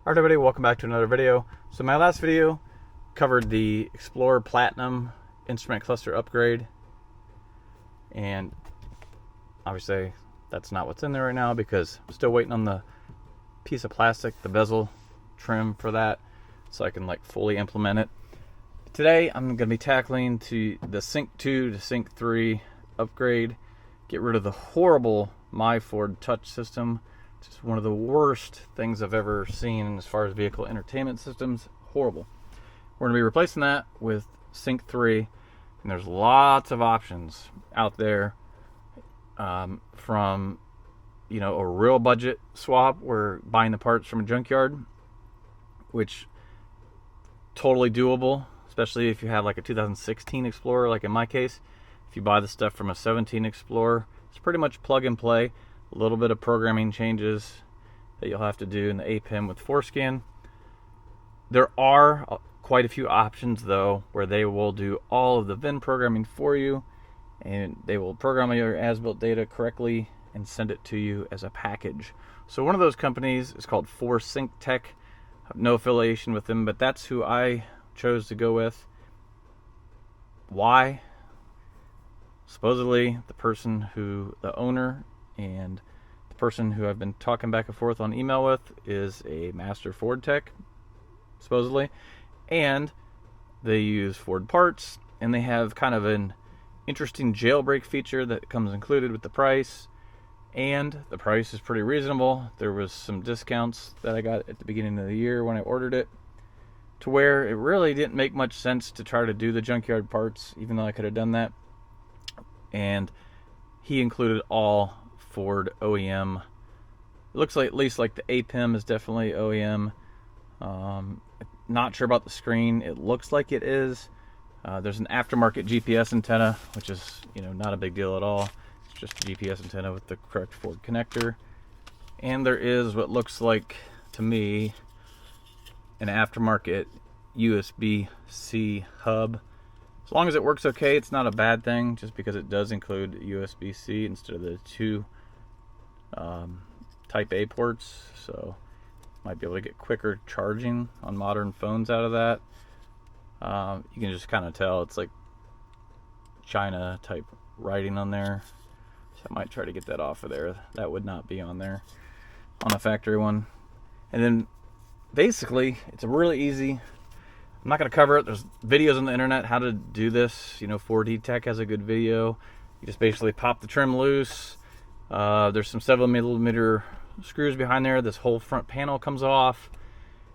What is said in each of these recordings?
Alright everybody, welcome back to another video. So my last video covered the Explorer Platinum instrument cluster upgrade, and obviously that's not what's in there right now because I'm still waiting on the piece of plastic, the bezel trim for that, so I can like fully implement it. Today I'm going to be tackling the Sync 2 to Sync 3 upgrade, get rid of the horrible MyFord Touch system. Just one of the worst things I've ever seen as far as vehicle entertainment systems. Horrible. We're going to be replacing that with Sync 3, and there's lots of options out there, from a real budget swap where buying the parts from a junkyard, which totally doable, especially if you have like a 2016 Explorer, like in my case. If you buy the stuff from a 17 Explorer, it's pretty much plug and play. A little bit of programming changes that you'll have to do in the APIM with Forscan. There are quite a few options though where they will do all of the VIN programming for you, and they will program your as-built data correctly and send it to you as a package. So one of those companies is called Forscan. I have no affiliation with them, but that's who I chose to go with. Why? Supposedly the owner and the person who I've been talking back and forth on email with is a master Ford tech, supposedly, and they use Ford parts, and they have kind of an interesting jailbreak feature that comes included with the price, and the price is pretty reasonable. There was some discounts that I got at the beginning of the year when I ordered it, to where it really didn't make much sense to try to do the junkyard parts, even though I could have done that. And he included all Ford OEM. It looks like, at least like the APIM is definitely OEM. Not sure about the screen. It looks like it is. There's an aftermarket GPS antenna, which is not a big deal at all. It's just a GPS antenna with the correct Ford connector. And there is what looks like to me an aftermarket USB-C hub. As long as it works okay, it's not a bad thing, just because it does include USB-C instead of the two Type A ports, so might be able to get quicker charging on modern phones out of that. You can just kind of tell it's like China type writing on there, so I might try to get that off of there. That would not be on there on a factory one. And then basically it's a really easy, I'm not going to cover it. There's videos on the internet how to do this. 4D Tech has a good video. You just basically pop the trim loose. There's some 7mm screws behind there. This whole front panel comes off,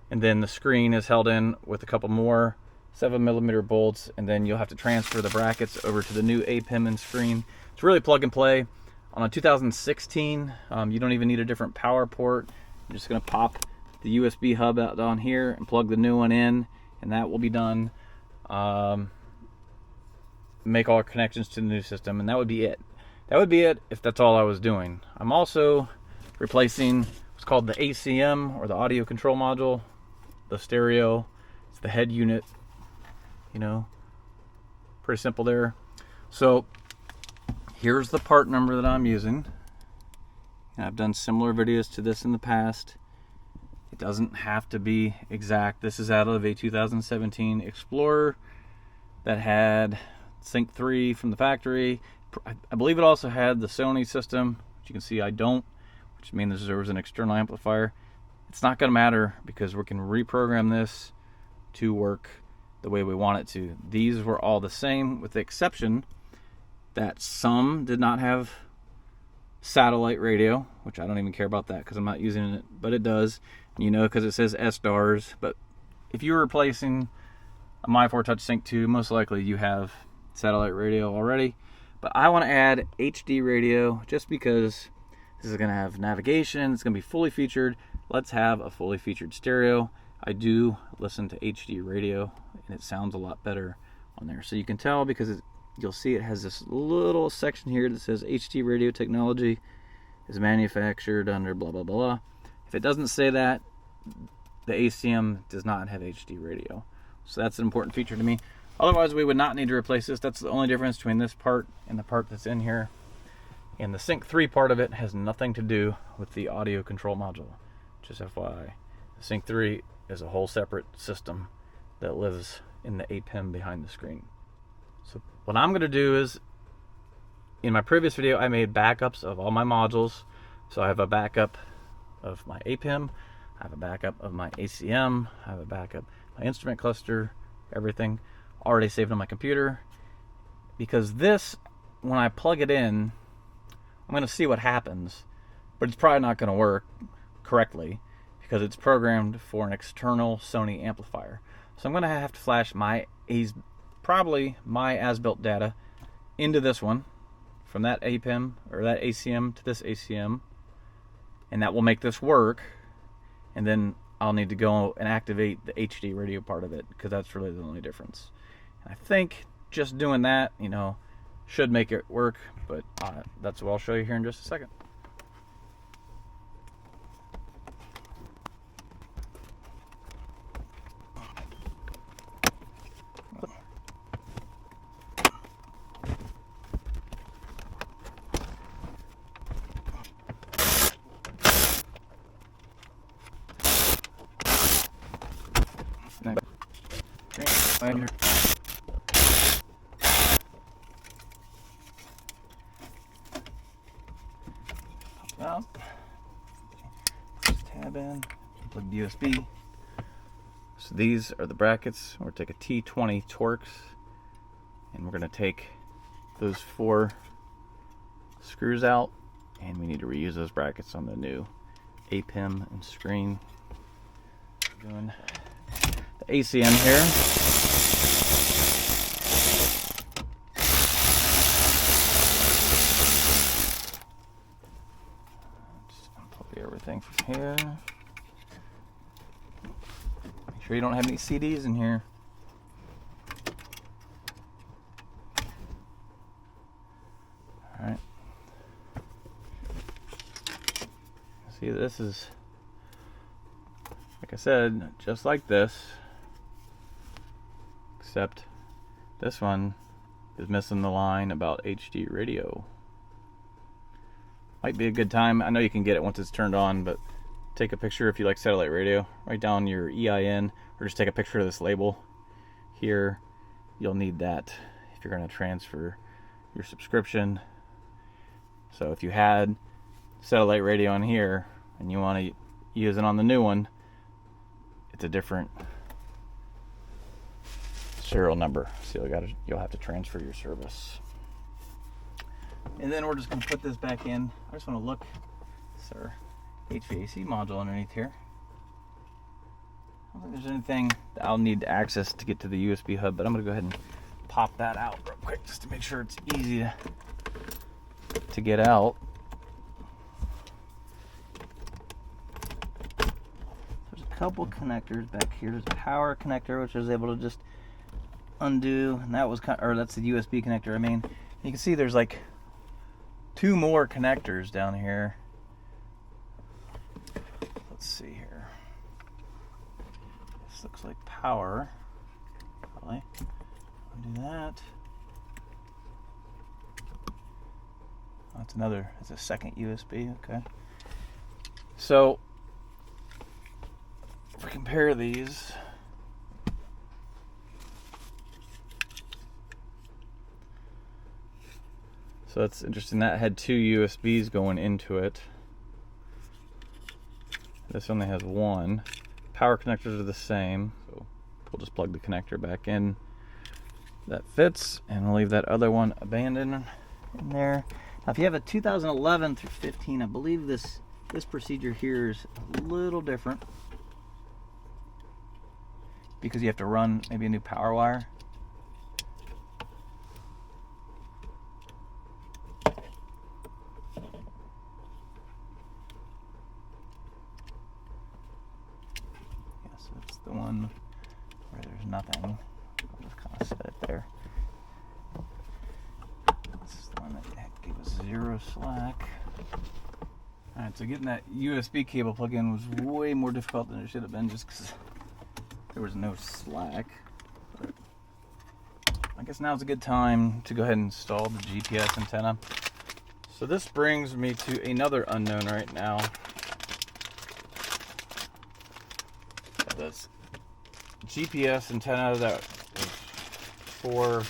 and then the screen is held in with a couple more 7mm bolts, and then you'll have to transfer the brackets over to the new APIM and screen. It's really plug and play. On a 2016, you don't even need a different power port. I'm just going to pop the USB hub out on here and plug the new one in, and that will be done. Make all our connections to the new system, and that would be it. That would be it if that's all I was doing. I'm also replacing what's called the ACM, or the audio control module, the stereo. It's the head unit. Pretty simple there. So here's the part number that I'm using. And I've done similar videos to this in the past. It doesn't have to be exact. This is out of a 2017 Explorer that had Sync 3 from the factory. I believe it also had the Sony system, which you can see I don't, which means there was an external amplifier. It's not going to matter because we can reprogram this to work the way we want it to. These were all the same, with the exception that some did not have satellite radio, which I don't even care about that because I'm not using it, but it does, because it says SDARS. But if you're replacing a MyFord Touch Sync 2, most likely you have satellite radio already. But I want to add HD radio just because this is going to have navigation. It's going to be fully featured. Let's have a fully featured stereo. I do listen to HD radio, and it sounds a lot better on there. So you can tell because you'll see it has this little section here that says HD radio technology is manufactured under blah, blah, blah. If it doesn't say that, the ACM does not have HD radio. So that's an important feature to me. Otherwise, we would not need to replace this. That's the only difference between this part and the part that's in here. And the Sync 3 part of it has nothing to do with the audio control module, just FYI. Sync 3 is a whole separate system that lives in the APIM behind the screen. So what I'm going to do is, in my previous video, I made backups of all my modules. So I have a backup of my APIM, I have a backup of my ACM, I have a backup of my instrument cluster, everything already saved on my computer. Because this, when I plug it in, I'm going to see what happens, but it's probably not going to work correctly because it's programmed for an external Sony amplifier. So I'm going to have to flash probably my as-built data into this one, from that APIM or that ACM to this ACM, and that will make this work. And then I'll need to go and activate the HD radio part of it, because that's really the only difference. And I think just doing that, you know, should make it work, but that's what I'll show you here in just a second. Up. Just tab in, plug the USB. So these are the brackets. We're going to take a T20 Torx, and we're going to take those 4 screws out, and we need to reuse those brackets on the new APIM and screen. We're doing the ACM here. Everything from here. Make sure you don't have any CDs in here. Alright. See, this is, like I said, just like this, except this one is missing the line about HD radio. Might be a good time. I know you can get it once it's turned on, but take a picture if you like satellite radio. Write down your EIN, or just take a picture of this label here. You'll need that if you're going to transfer your subscription. So if you had satellite radio on here and you want to use it on the new one, it's a different serial number. So you'll have to transfer your service. And then we're just going to put this back in. I just want to look. It's our HVAC module underneath here. I don't think there's anything that I'll need to access to get to the USB hub, but I'm going to go ahead and pop that out real quick just to make sure it's easy to get out. There's a couple connectors back here. There's a power connector, which I was able to just undo, and that was that's the USB connector. I mean, you can see there's like 2 more connectors down here. Let's see here. This looks like power. Probably. I'll do that. Oh, that's another. It's a second USB. Okay. So if we compare these, so that's interesting. That had 2 USBs going into it. This only has 1. Power connectors are the same. So we'll just plug the connector back in. That fits, and we'll leave that other one abandoned in there. Now, if you have a 2011 through 15, I believe this procedure here is a little different, because you have to run maybe a new power wire. Yes, it's the one where there's nothing. I'll just kind of set it there. This is the one that gave us 0 slack. Alright, so getting that USB cable plug in was way more difficult than it should have been, just because there was no slack. But I guess now's a good time to go ahead and install the GPS antenna. So this brings me to another unknown right now. this GPS antenna that was for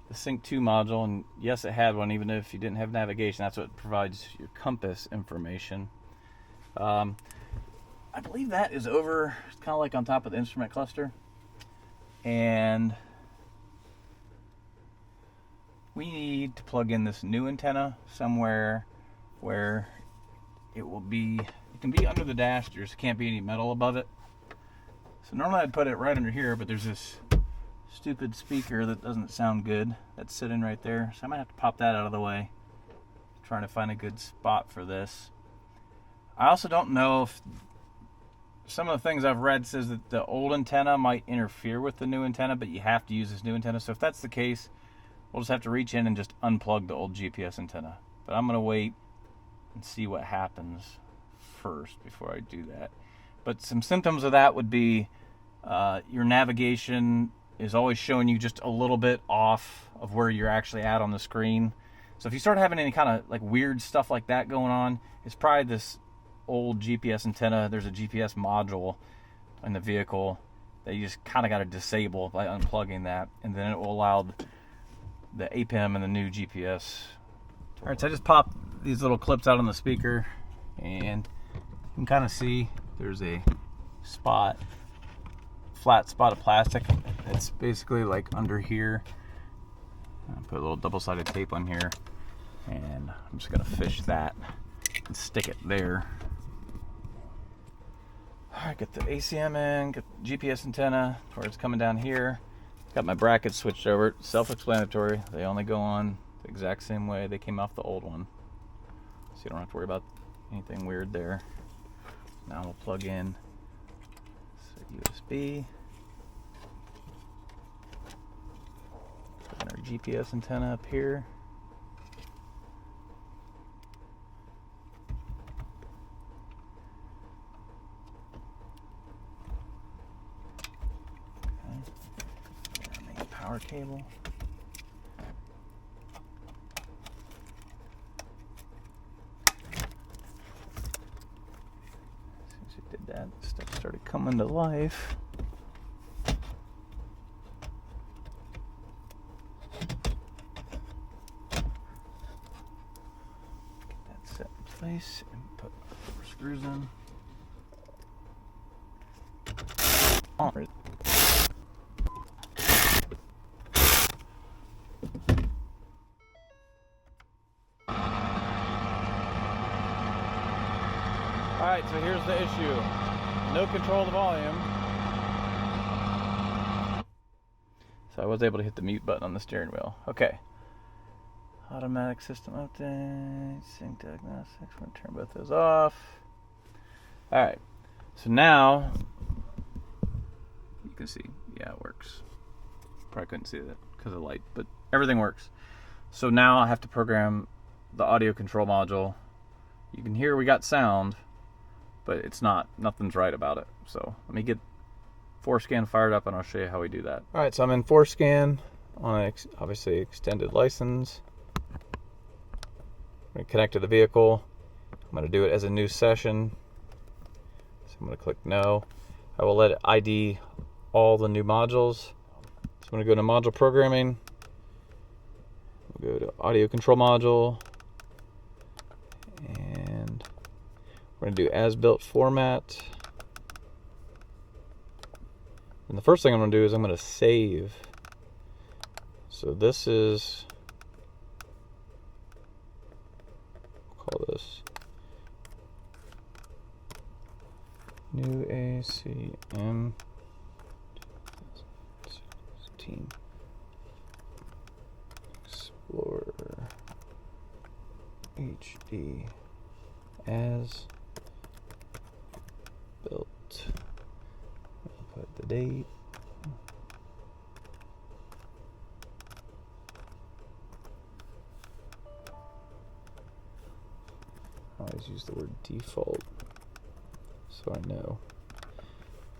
the Sync 2 module, and yes, it had one. Even if you didn't have navigation, that's what provides your compass information. I believe that is over, it's kind of like on top of the instrument cluster, and we need to plug in this new antenna somewhere where it can be under the dash. There just can't be any metal above it. So normally I'd put it right under here, but there's this stupid speaker that doesn't sound good that's sitting right there, so I might have to pop that out of the way. Trying to find a good spot for this. I also don't know if some of the things I've read says that the old antenna might interfere with the new antenna, but you have to use this new antenna. So if that's the case, we'll just have to reach in and just unplug the old GPS antenna. But I'm going to wait and see what happens first before I do that. But some symptoms of that would be your navigation is always showing you just a little bit off of where you're actually at on the screen. So if you start having any kind of like weird stuff like that going on, it's probably this old GPS antenna. There's a GPS module in the vehicle that you just kind of got to disable by unplugging that, and then it will allow the APIM and the new GPS. All right, so I just popped these little clips out on the speaker, and you can kind of see there's a spot, flat spot of plastic. It's basically like under here. I'll put a little double-sided tape on here, and I'm just gonna fish that and stick it there. All right, get the ACM in, get the GPS antenna where it's coming down here. Got my brackets switched over. Self-explanatory. They only go on the exact same way they came off the old one, so you don't have to worry about anything weird there. Now we'll plug in USB. Put in our GPS antenna up here. Power cable. As soon as we did that, stuff started coming to life. Get that set in place and put 4 screws in. On. Alright, so here's the issue. No control of the volume. So I was able to hit the mute button on the steering wheel. Okay. Automatic system update, sync diagnostics, we're going to turn both those off. Alright, so now you can see, yeah, it works. Probably couldn't see that because of the light, but everything works. So now I have to program the audio control module. You can hear we got sound, but it's nothing's right about it. So let me get Forscan fired up and I'll show you how we do that. All right, so I'm in Forscan on an obviously extended license. I'm going to connect to the vehicle. I'm going to do it as a new session. So I'm going to click no. I will let it ID all the new modules. So I'm going to go to module programming. We'll go to audio control module. And we're going to do as built format. And the first thing I'm going to do is I'm going to save. So this is, we'll call this new ACM 16 Explorer HD as built. I'll put the date. I always use the word default so I know.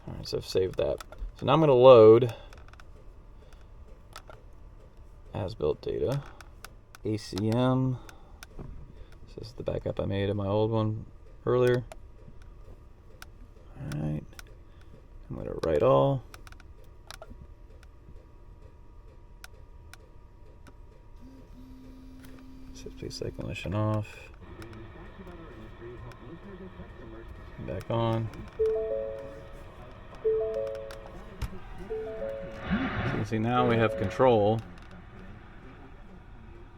Alright, so I've saved that. So now I'm going to load as built data. ACM. This is the backup I made of my old one earlier. Alright. right all. Please ignition off. Back on. So you can see now we have control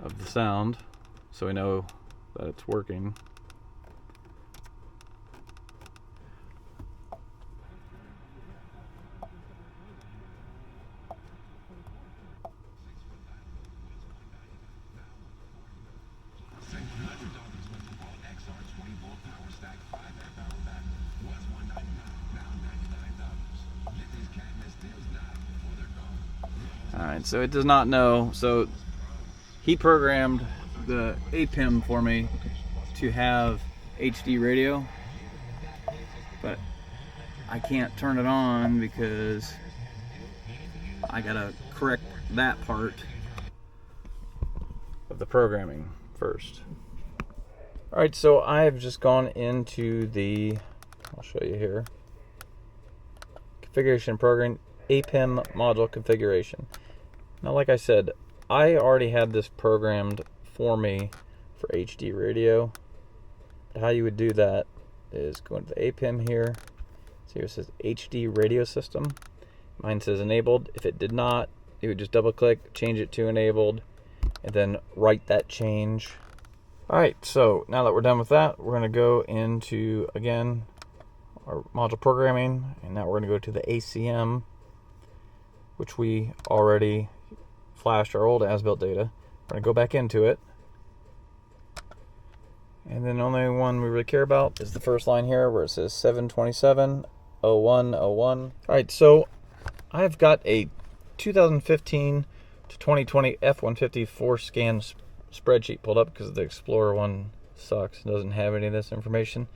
of the sound, so we know that it's working. Alright, so it does not know. So he programmed the APIM for me to have HD radio, but I can't turn it on because I gotta correct that part of the programming first. Alright, so I've just gone into the, I'll show you here, configuration program, APIM module configuration. Now, like I said, I already had this programmed for me for HD radio. But how you would do that is go into the APIM here. See here it says HD radio system. Mine says enabled. If it did not, you would just double click, change it to enabled, and then write that change. Alright, so now that we're done with that, we're going to go into, again, our module programming, and now we're going to go to the ACM, which we already flashed our old as-built data. We're going to go back into it. And then the only one we really care about is the first line here where it says 727.01.01. Alright, so I've got a 2015 to 2020 F-150 Forscan spreadsheet pulled up because the Explorer one sucks. It doesn't have any of this information.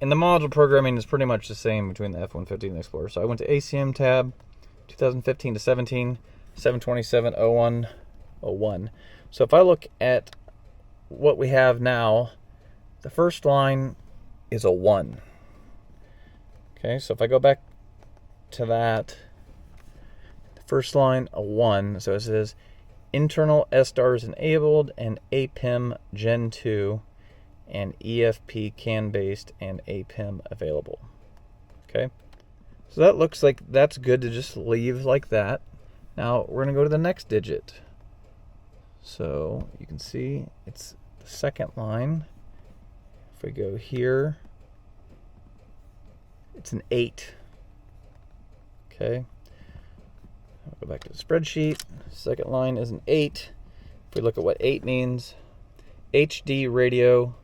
And the module programming is pretty much the same between the F-150 and the Explorer. So I went to ACM tab, 2015 to 17, 727.01.01. So if I look at what we have now, the first line is a 1. Okay, so if I go back to that, the first line, a 1. So it says internal SDARs enabled and APIM Gen 2 and EFP CAN based and APIM available. Okay, so that looks like that's good to just leave like that. Now we're going to go to the next digit. So you can see it's the second line. If we go here, it's an 8. Okay. I'll go back to the spreadsheet. Second line is an 8. If we look at what 8 means, HD radio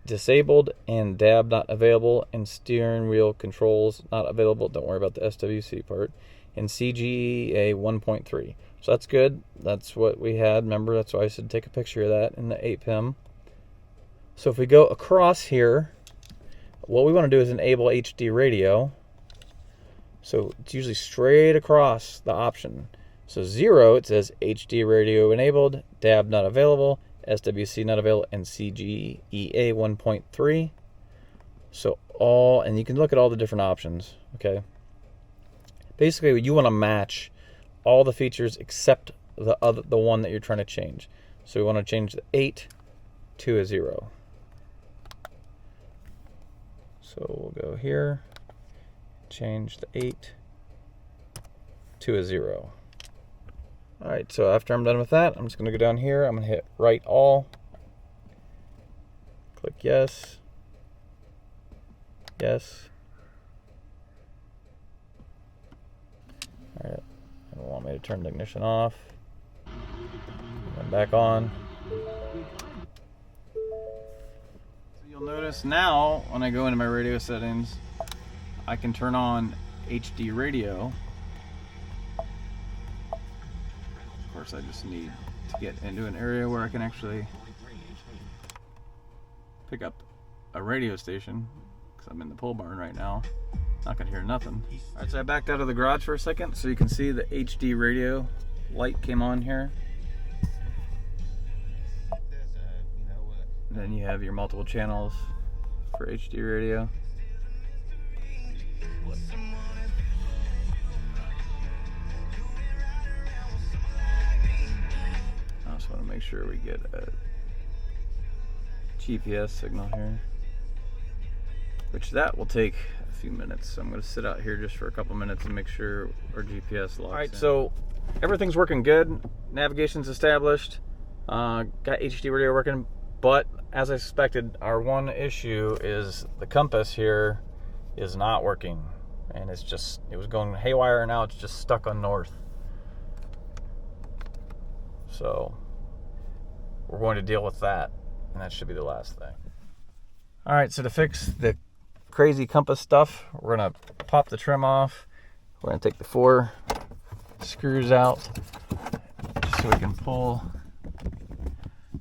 disabled and DAB not available, and steering wheel controls not available. Don't worry about the SWC part. And CGA 1.3. So that's good. That's what we had. Remember, that's why I said take a picture of that in the APIM. So if we go across here, what we want to do is enable HD radio. So it's usually straight across the option. So 0, it says HD radio enabled, DAB not available, SWC not available, and CGEA 1.3. So all, and you can look at all the different options, okay? Basically, you want to match all the features except the one that you're trying to change. So we want to change the 8 to a 0. So we'll go here, change the 8 to a 0. Alright, so after I'm done with that, I'm just going to go down here. I'm going to hit write all. Click yes. Yes. Alright, I don't want me to turn the ignition off. And back on. So you'll notice now, when I go into my radio settings, I can turn on HD radio. Of course, I just need to get into an area where I can actually pick up a radio station, because I'm in the pole barn right now. Not gonna hear nothing. Alright, so I backed out of the garage for a second so you can see the HD radio light came on here. And then you have your multiple channels for HD radio. want to make sure we get a GPS signal here, which that will take a few minutes. So I'm going to sit out here just for a couple minutes and make sure our GPS locks in. All right, so everything's working good. Navigation's established. Got HD radio working, but as I suspected, our one issue is the compass here is not working, and it was going haywire, and now it's just stuck on north. So we're going to deal with that, and that should be the last thing. All right, so to fix the crazy compass stuff, we're gonna pop the trim off. We're gonna take the 4 screws out just so we can pull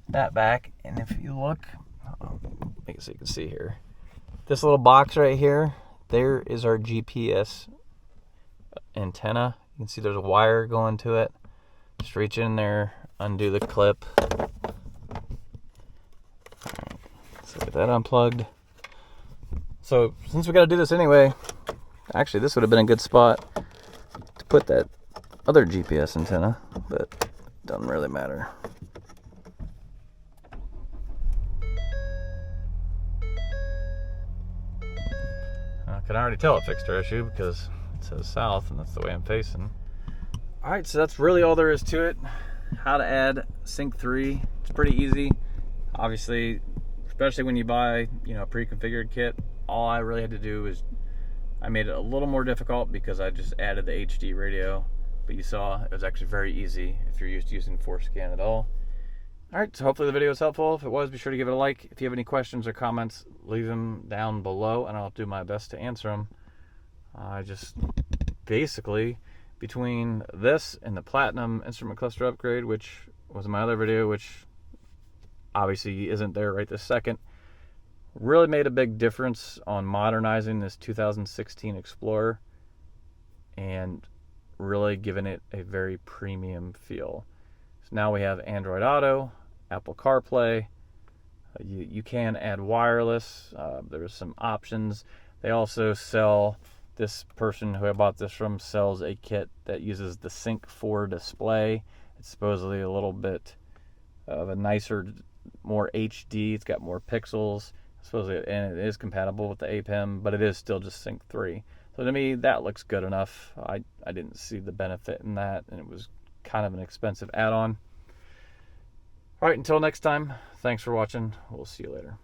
that back. And if you look, make it so you can see here, this little box right here, there is our GPS antenna. You can see there's a wire going to it. Just reach in there, undo the clip. So get that unplugged. So since we got to do this anyway, actually this would have been a good spot to put that other GPS antenna, but it doesn't really matter. I can already tell it fixed our issue because it says south and that's the way I'm facing. Alright, so that's really all there is to it. How to add Sync 3. It's pretty easy. Obviously, especially when you buy, a pre-configured kit, all I really had to do is I made it a little more difficult because I just added the HD radio. But you saw it was actually very easy if you're used to using Forscan at all. Alright, so hopefully the video was helpful. If it was, be sure to give it a like. If you have any questions or comments, leave them down below and I'll do my best to answer them. I just basically, between this and the Platinum instrument cluster upgrade, which was my other video, which obviously isn't there right this second, really made a big difference on modernizing this 2016 Explorer and really giving it a very premium feel. So now we have Android Auto, Apple Carplay. You can add wireless. There's some options. They also sell, this person who I bought this from sells a kit that uses the Sync 4 display. It's supposedly a little bit of a nicer, more HD. It's got more pixels. Supposedly, and it is compatible with the APEM, but it is still just Sync 3. So to me, that looks good enough. I didn't see the benefit in that, and it was kind of an expensive add-on. All right, until next time, thanks for watching. We'll see you later.